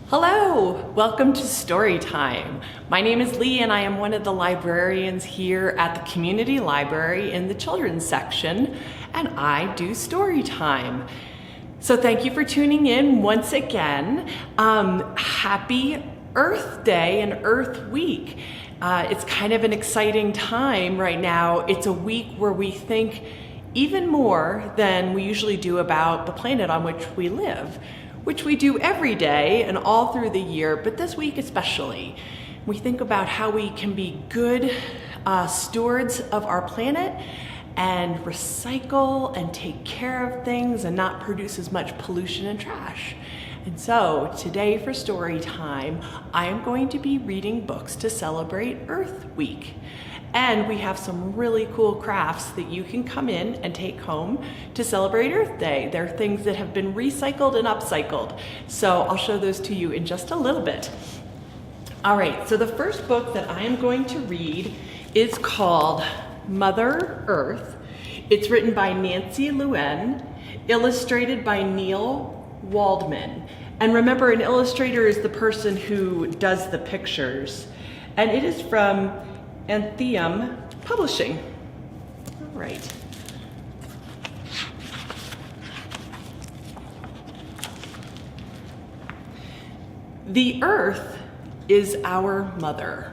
Hello, welcome to Story Time. My name is Lee and I am one of the librarians here at the community library in the children's section, and I do story time. So thank you for tuning in once again. Happy Earth Day and Earth Week. It's kind of an exciting time right now. It's a week where we think even more than we usually do about the planet on which we live, which we do every day and all through the year, but this week especially. We think about how we can be good stewards of our planet and recycle and take care of things and not produce as much pollution and trash. And so today for story time, I am going to be reading books to celebrate Earth Week. And we have some really cool crafts that you can come in and take home to celebrate Earth Day. They're things that have been recycled and upcycled. So I'll show those to you in just a little bit. All right, so the first book that I am going to read is called Mother Earth. It's written by Nancy Luenn, illustrated by Neil Waldman. And remember, an illustrator is the person who does the pictures. And it is from Anthem Publishing. All right. The earth is our mother.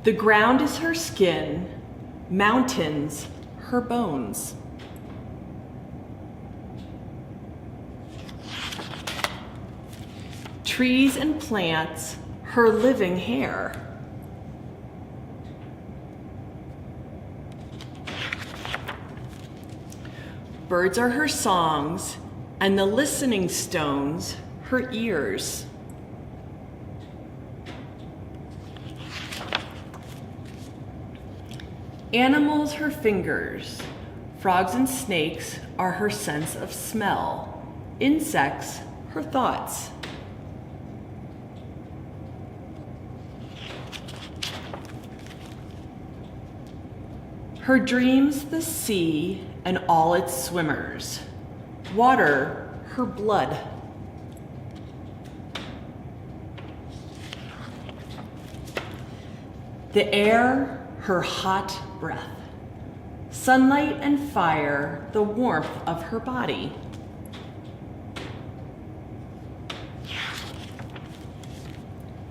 The ground is her skin, mountains her bones. Trees and plants, her living hair. Birds are her songs, and the listening stones, her ears. Animals, her fingers. Frogs and snakes are her sense of smell. Insects, her thoughts. Her dreams, the sea and all its swimmers. Water, her blood. The air, her hot breath. Sunlight and fire, the warmth of her body.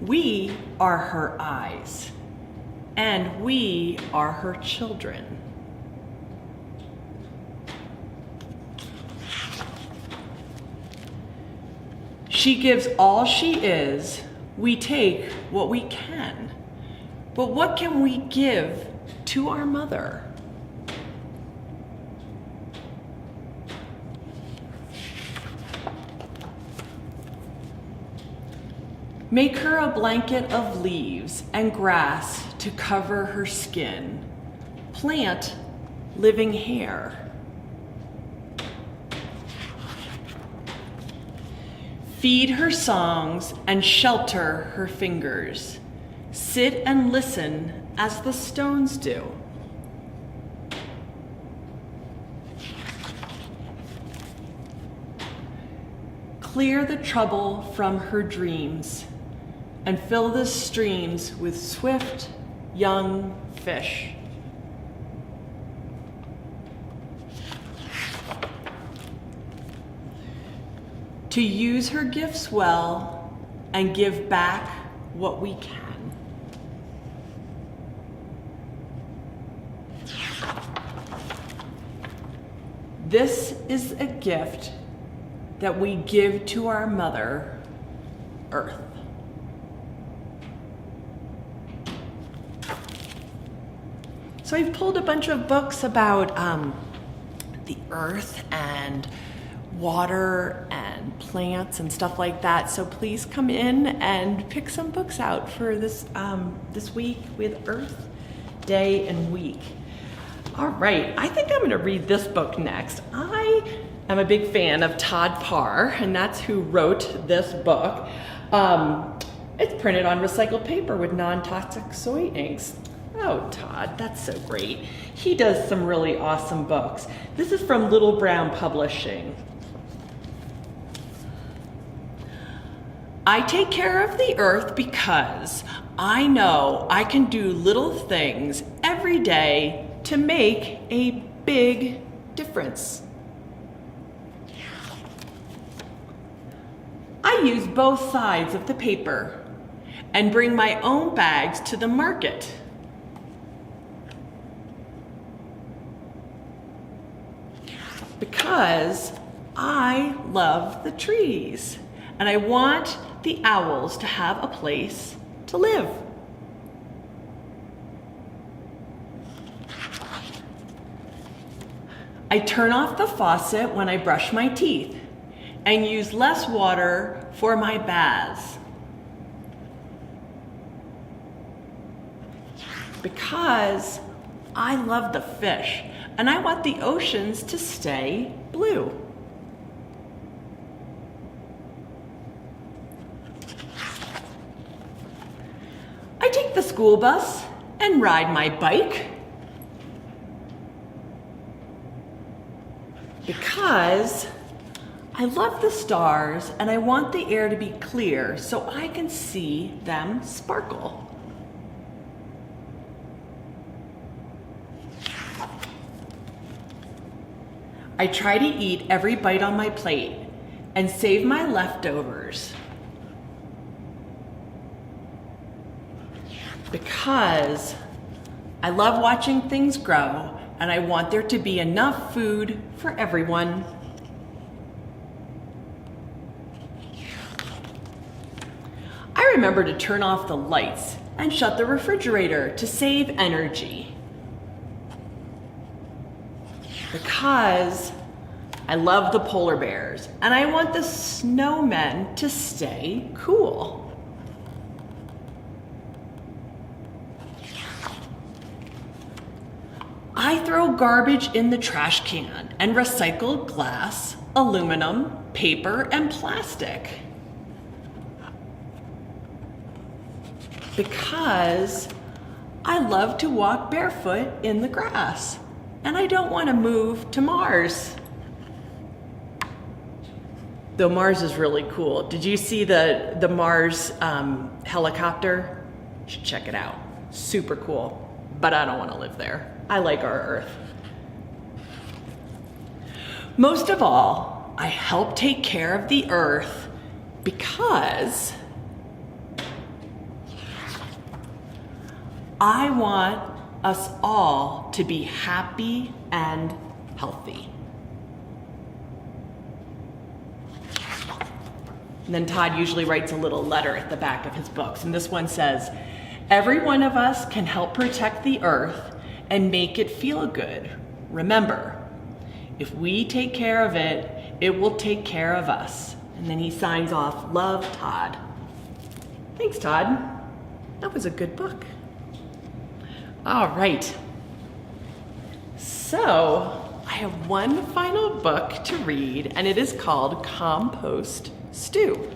We are her eyes. And we are her children. She gives all she is. We take what we can. But what can we give to our mother? Make her a blanket of leaves and grass to cover her skin. Plant living hair. Feed her songs and shelter her fingers. Sit and listen as the stones do. Clear the trouble from her dreams and fill the streams with swift, young fish. To use her gifts well and give back what we can. This is a gift that we give to our mother, Earth. So I've pulled a bunch of books about the earth and water and plants and stuff like that. So please come in and pick some books out for this week with Earth Day and Week. All right, I think I'm going to read this book next. I am a big fan of Todd Parr, and that's who wrote this book. It's printed on recycled paper with non-toxic soy inks. Oh, Todd, that's so great. He does some really awesome books. This is from Little Brown Publishing. I take care of the earth because I know I can do little things every day to make a big difference. I use both sides of the paper and bring my own bags to the market. Because I love the trees and I want the owls to have a place to live. I turn off the faucet when I brush my teeth and use less water for my baths. Because I love the fish and I want the oceans to stay blue. I take the school bus and ride my bike because I love the stars and I want the air to be clear so I can see them sparkle. I try to eat every bite on my plate and save my leftovers because I love watching things grow and I want there to be enough food for everyone. I remember to turn off the lights and shut the refrigerator to save energy. Because I love the polar bears and I want the snowmen to stay cool. I throw garbage in the trash can and recycle glass, aluminum, paper, and plastic. Because I love to walk barefoot in the grass and I don't want to move to Mars. Though Mars is really cool. Did you see the Mars helicopter? You should check it out. Super cool. But I don't want to live there. I like our Earth. Most of all, I help take care of the Earth because I want us all to be happy and healthy. And then Todd usually writes a little letter at the back of his books, and this one says, "Every one of us can help protect the earth and make it feel good. Remember, if we take care of it, it will take care of us." And then he signs off, "Love, Todd." Thanks, Todd. That was a good book. All right. So I have one final book to read, and it is called Compost Stew.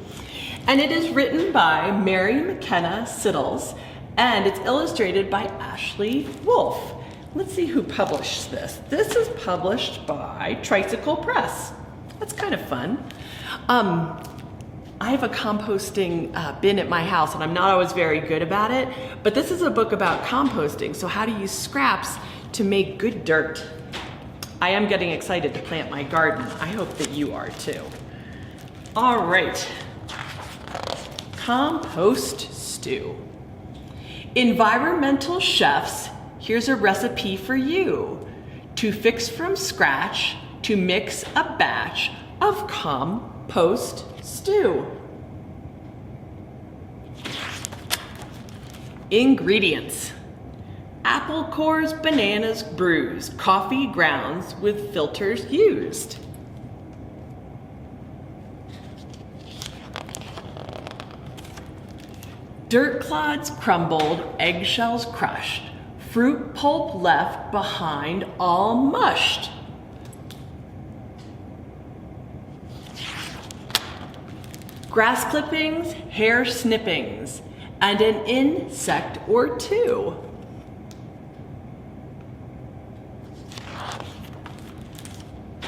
And it is written by Mary McKenna Siddals, and it's illustrated by Ashley Wolf. Let's see who published this. This is published by Tricycle Press. That's kind of fun. I have a composting bin at my house, and I'm not always very good about it, but this is a book about composting, so how to use scraps to make good dirt. I am getting excited to plant my garden. I hope that you are too. All right, Compost Stew. Environmental chefs, here's a recipe for you to fix from scratch to mix a batch of compost stew. Ingredients: apple cores, bananas bruised, coffee grounds with filters used. Dirt clods crumbled, eggshells crushed, fruit pulp left behind all mushed. Grass clippings, hair snippings, and an insect or two.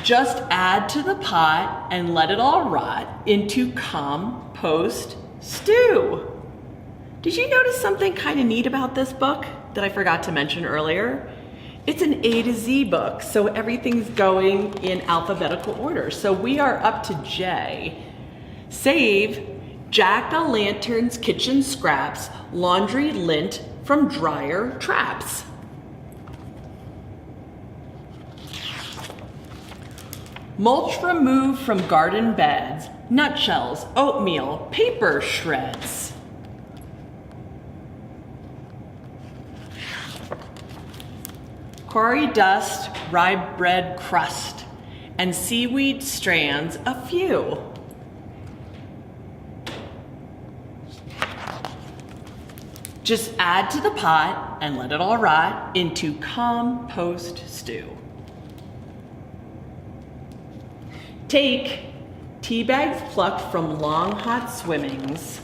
Just add to the pot and let it all rot into Compost Stew. Did you notice something kind of neat about this book that I forgot to mention earlier? It's an A to Z book, so everything's going in alphabetical order. So we are up to J. Save jack-o'-lantern's kitchen scraps, laundry lint from dryer traps. Mulch removed from garden beds, nutshells, oatmeal, paper shreds. Quarry dust, rye bread crust, and seaweed strands a few. Just add to the pot and let it all rot into Compost Stew. Take tea bags plucked from long hot swimmings,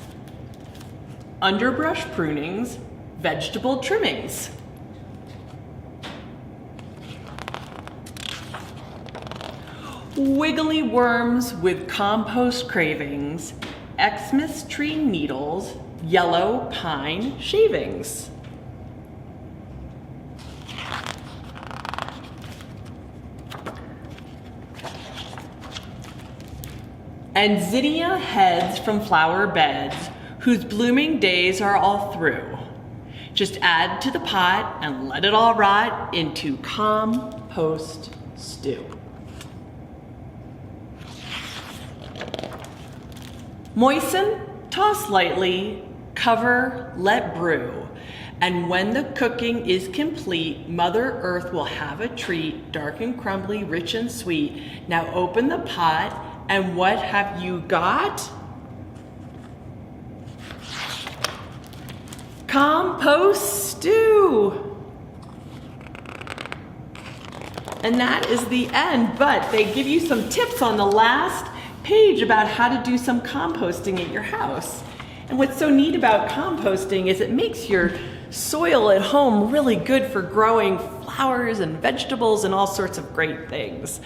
underbrush prunings, vegetable trimmings. Wiggly worms with compost cravings, Xmas tree needles, yellow pine shavings. And zinnia heads from flower beds whose blooming days are all through. Just add to the pot and let it all rot into Compost Stew. Moisten, toss lightly, cover, let brew. And when the cooking is complete, Mother Earth will have a treat, dark and crumbly, rich and sweet. Now open the pot, and what have you got? Compost Stew. And that is the end, but they give you some tips on the last page about how to do some composting at your house. And what's so neat about composting is it makes your soil at home really good for growing flowers and vegetables and all sorts of great things.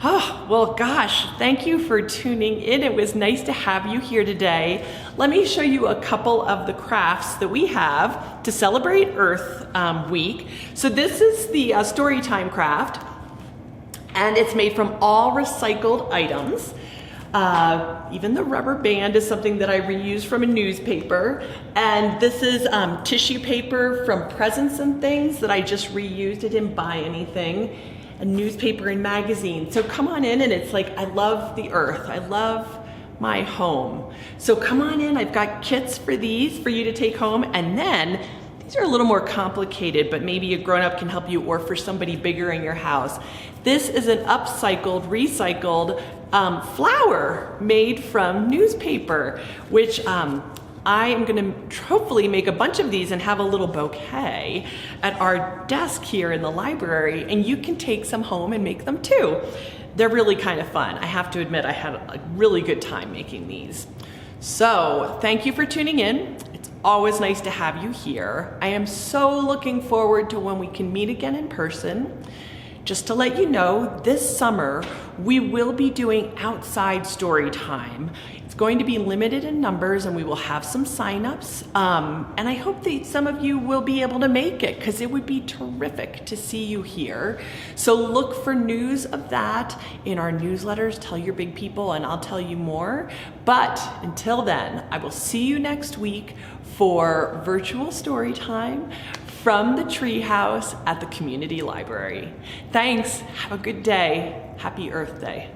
Oh, well, gosh, thank you for tuning in. It was nice to have you here today. Let me show you a couple of the crafts that we have to celebrate Earth Week. So this is the Storytime craft, and it's made from all recycled items. Even the rubber band is something that I reused from a newspaper. And this is tissue paper from presents and things that I just reused. I didn't buy anything. A newspaper and magazine. So come on in, and it's like, I love the earth. I love my home. So come on in. I've got kits for these for you to take home. And then these are a little more complicated, but maybe a grown-up can help you, or for somebody bigger in your house. This is an upcycled, recycled flower made from newspaper, which I am going to hopefully make a bunch of these and have a little bouquet at our desk here in the library, and you can take some home and make them too. They're really kind of fun. I have to admit, I had a really good time making these. So thank you for tuning in. It's always nice to have you here. I am so looking forward to when we can meet again in person. Just to let you know, this summer we will be doing outside story time. It's going to be limited in numbers, and we will have some signups. And I hope that some of you will be able to make it, because it would be terrific to see you here. So look for news of that in our newsletters. Tell your big people, and I'll tell you more. But until then, I will see you next week for virtual story time from the treehouse at the community library. Thanks. Have a good day. Happy Earth Day.